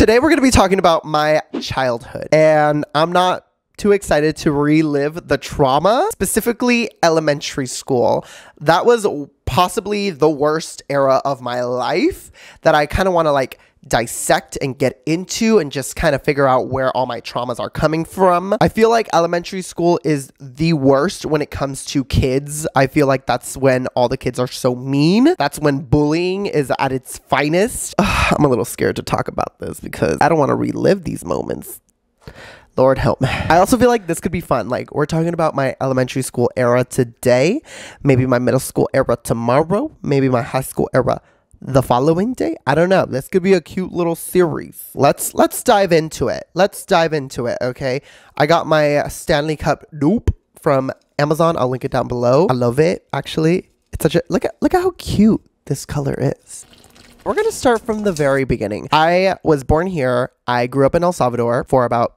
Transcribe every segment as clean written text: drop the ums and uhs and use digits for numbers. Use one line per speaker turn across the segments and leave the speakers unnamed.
Today we're going to be talking about my childhood, and I'm not too excited to relive the trauma, specifically elementary school. That was possibly the worst era of my life that I kind of want to like dissect and get into and just kind of figure out where all my traumas are coming from. I feel like elementary school is the worst when it comes to kids. I feel like that's when all the kids are so mean. That's when bullying is at its finest. I'm a little scared to talk about this because I don't want to relive these moments. Lord help me. I also feel like this could be fun. Like, we're talking about my elementary school era today, maybe my middle school era tomorrow, maybe my high school era the following day. I don't know. This could be a cute little series. Let's dive into it. Okay. I got my Stanley Cup dupe from Amazon. I'll link it down below. I love it. Actually, it's such a look at how cute this color is. We're gonna start from the very beginning. I was born here. I grew up in El Salvador for about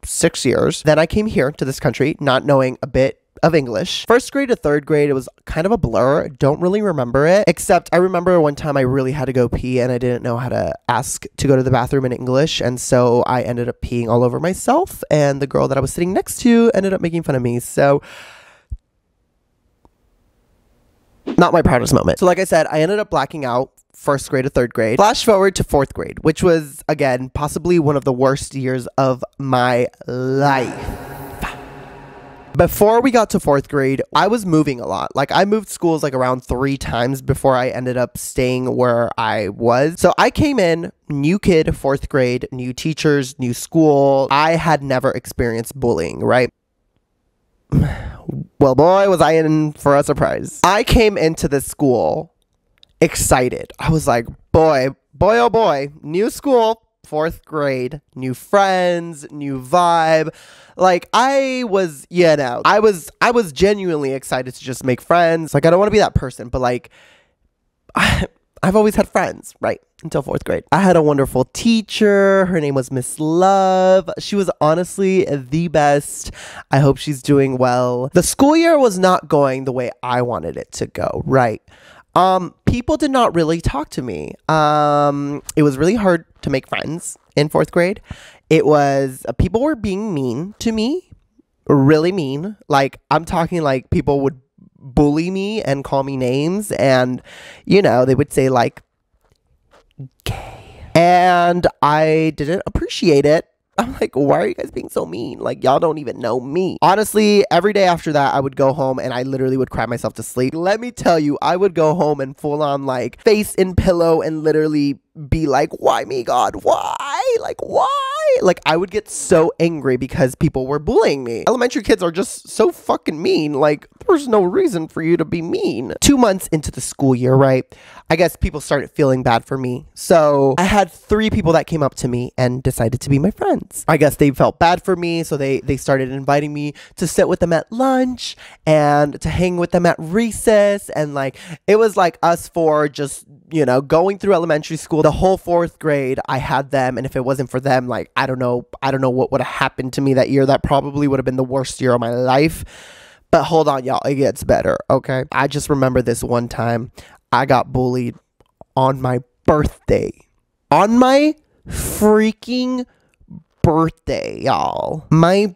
6 years. Then I came here to this country not knowing a bit of English. First grade to third grade, it was kind of a blur. Don't really remember it, except I remember one time I really had to go pee and I didn't know how to ask to go to the bathroom in English, and so I ended up peeing all over myself, and the girl that I was sitting next to ended up making fun of me. So not my proudest moment. So like I said, I ended up blacking out first grade to third grade. Flash forward to fourth grade, which was, again, possibly one of the worst years of my life. Before we got to fourth grade, I was moving a lot. Like, I moved schools like around 3 times before I ended up staying where I was. So I came in, new kid, fourth grade, new teachers, new school. I had never experienced bullying, right? Well, boy, was I in for a surprise. I came into this school excited. I was like, boy, oh boy, new school, fourth grade, new friends, new vibe. Like, I was, you know, I was genuinely excited to just make friends. Like, I don't want to be that person, but like, I've always had friends, right? Until fourth grade. I had a wonderful teacher. Her name was Miss Love. She was honestly the best. I hope she's doing well. The school year was not going the way I wanted it to go, right? People did not really talk to me. It was really hard to make friends in fourth grade. It was, people were being mean to me, really mean. Like, I'm talking like people would bully me and call me names, and, you know, they would say like, gay. And I didn't appreciate it. I'm like, why are you guys being so mean? Like, y'all don't even know me. Honestly, every day after that, I would go home and I literally would cry myself to sleep. Let me tell you, I would go home and full on like face in pillow and literally be like, why me, God? Why? Like, why? Like, I would get so angry because people were bullying me. Elementary kids are just so fucking mean. Like, there's no reason for you to be mean. 2 months into the school year, right? I guess people started feeling bad for me. So I had 3 people that came up to me and decided to be my friends. I guess they felt bad for me, so they started inviting me to sit with them at lunch and to hang with them at recess. And like, it was like us 4 just, you know, going through elementary school. The whole 4th grade, I had them, and if it wasn't for them, like, I don't know what would have happened to me that year. That probably would have been the worst year of my life. But hold on, y'all, it gets better, okay? I just remember this one time I got bullied on my birthday. On my freaking birthday, y'all. My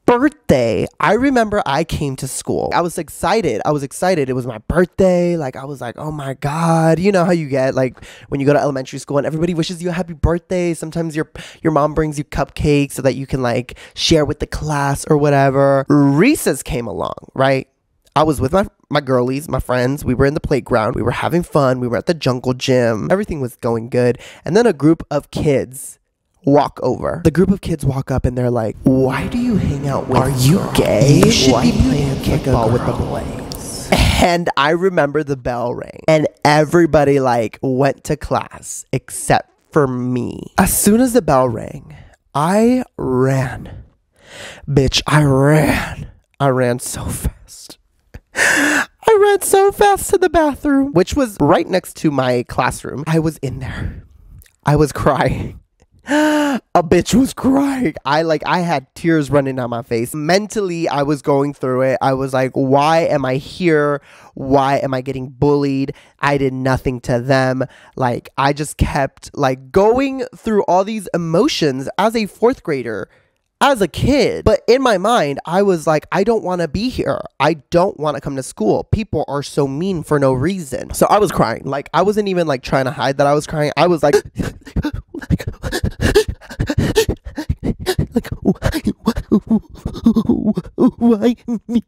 birthday. I remember I came to school. I was excited. It was my birthday. Like, I was like, oh my God. You know how you get, like, when you go to elementary school and everybody wishes you a happy birthday. Sometimes your mom brings you cupcakes so that you can, like, share with the class or whatever. Recess came along, right? I was with my girlies, my friends. We were in the playground. We were having fun. We were at the jungle gym. Everything was going good. And then a group of kids walk over. The group of kids walk up and they're like, why do you hang out with Are you gay? You should be playing kickball with the boys. And I remember the bell rang and everybody like went to class except for me. As soon as the bell rang, I ran. Bitch, I ran. I ran so fast. I ran so fast to the bathroom, which was right next to my classroom. I was in there. I was crying. A bitch was crying. I had tears running down my face. Mentally, I was going through it. I was like, why am I here? Why am I getting bullied? I did nothing to them. Like, I just kept like going through all these emotions as a fourth grader, as a kid. But in my mind, I was like, I don't want to be here. I don't want to come to school. People are so mean for no reason. So I was crying. Like, I wasn't even like trying to hide that I was crying. I was like, why me?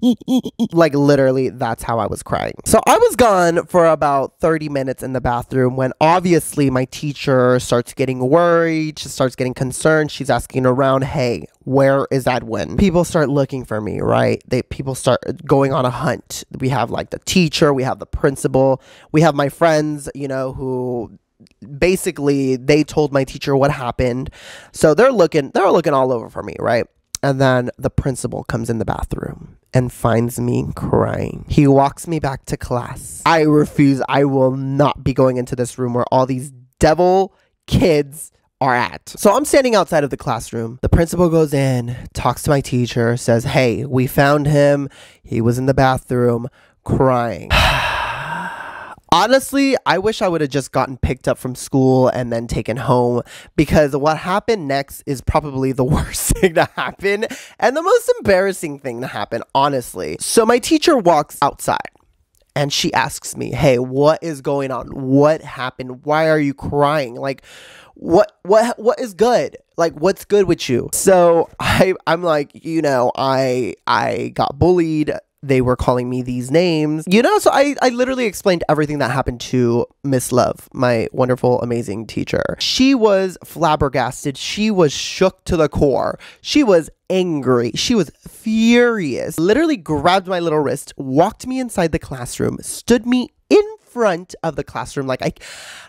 Like, literally, that's how I was crying. So I was gone for about 30 minutes in the bathroom when obviously my teacher starts getting worried. She starts getting concerned. She's asking around, hey, where is Edwin? People start looking for me, right? People start going on a hunt. We have like the teacher, we have the principal, we have my friends, you know, who basically they told my teacher what happened. So they're looking all over for me, right? And then the principal comes in the bathroom and finds me crying. He walks me back to class. I refuse. I will not be going into this room where all these devil kids are at. So I'm standing outside of the classroom. The principal goes in, talks to my teacher, says, hey, we found him. He was in the bathroom crying. Honestly, I wish I would have just gotten picked up from school and then taken home, because what happened next is probably the worst thing to happen and the most embarrassing thing to happen, honestly. So my teacher walks outside and she asks me, hey, what is going on? What happened? Why are you crying? Like, what is good? Like, what's good with you? So I'm like, you know, I got bullied. They were calling me these names, you know, so I literally explained everything that happened to Miss Love, my wonderful, amazing teacher. She was flabbergasted. She was shook to the core. She was angry. She was furious. Literally grabbed my little wrist, walked me inside the classroom, stood me in front of the classroom. Like,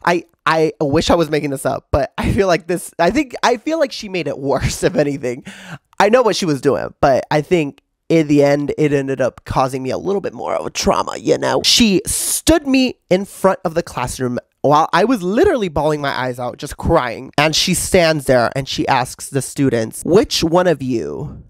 I wish I was making this up, but I feel like I feel like she made it worse, if anything. I know what she was doing, but I think in the end, it ended up causing me a little bit more of a trauma, you know? She stood me in front of the classroom while I was literally bawling my eyes out, just crying. And she stands there and she asks the students, which one of you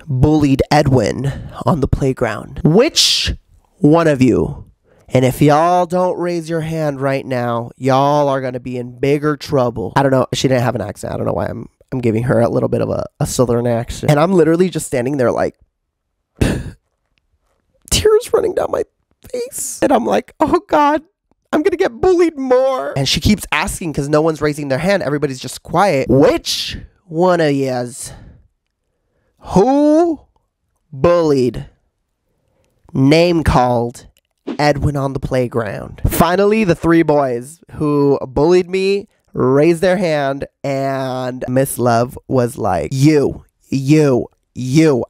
bullied Edwin on the playground? Which one of you? And if y'all don't raise your hand right now, y'all are going to be in bigger trouble. I don't know. She didn't have an accent. I don't know why I'm giving her a little bit of a southern accent. And I'm literally just standing there like, tears running down my face. And I'm like, oh God, I'm going to get bullied more. And she keeps asking because no one's raising their hand. Everybody's just quiet. Which one of yous? Who bullied, name called Edwin on the playground? Finally, the three boys who bullied me raised their hand, and Miss Love was like, you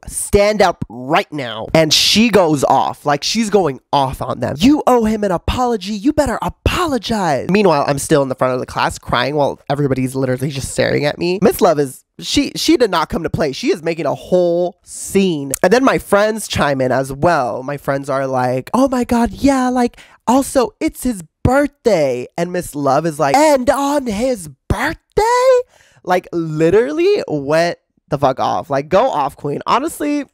stand up right now. And she goes off, like she's going off on them. You owe him an apology. You better apologize. Meanwhile, I'm still in the front of the class crying while everybody's literally just staring at me. Miss Love is, she did not come to play. She is making a whole scene. And then my friends chime in as well. My friends are like, oh my God, yeah, like also it's his birthday. And Miss Love is like, and on his birthday? Like literally went the fuck off. Like, go off, queen. Honestly,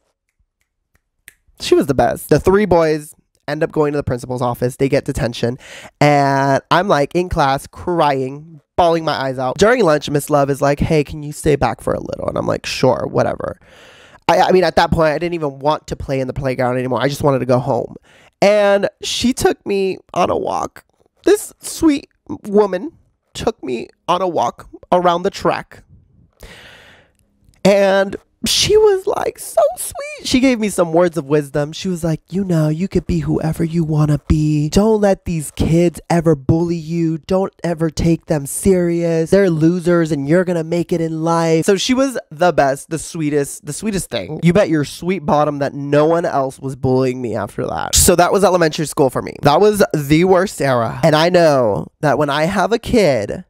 she was the best. The three boys end up going to the principal's office. They get detention. And I'm like in class crying, bawling my eyes out. During lunch, Miss Love is like, hey, can you stay back for a little? And I'm like, sure, whatever. I mean, at that point, I didn't even want to play in the playground anymore. I just wanted to go home. And she took me on a walk. This sweet woman took me on a walk around the track. And she was like so sweet. She gave me some words of wisdom. She was like, you know, you could be whoever you want to be. Don't let these kids ever bully you. Don't ever take them serious. They're losers and you're going to make it in life. So she was the best, the sweetest thing. You bet your sweet bottom that no one else was bullying me after that. So that was elementary school for me. That was the worst era. And I know that when I have a kid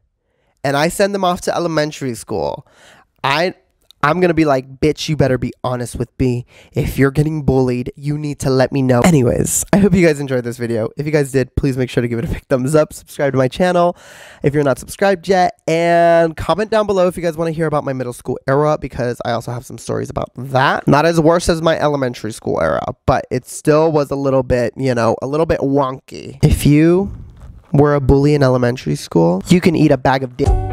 and I send them off to elementary school, I'm gonna be like, bitch, you better be honest with me. If you're getting bullied, you need to let me know. Anyways, I hope you guys enjoyed this video. If you guys did, please make sure to give it a big thumbs up, subscribe to my channel if you're not subscribed yet, and comment down below if you guys want to hear about my middle school era, because I also have some stories about that. Not as worse as my elementary school era, but it still was a little bit, you know, a little bit wonky. If you were a bully in elementary school, you can eat a bag of dick.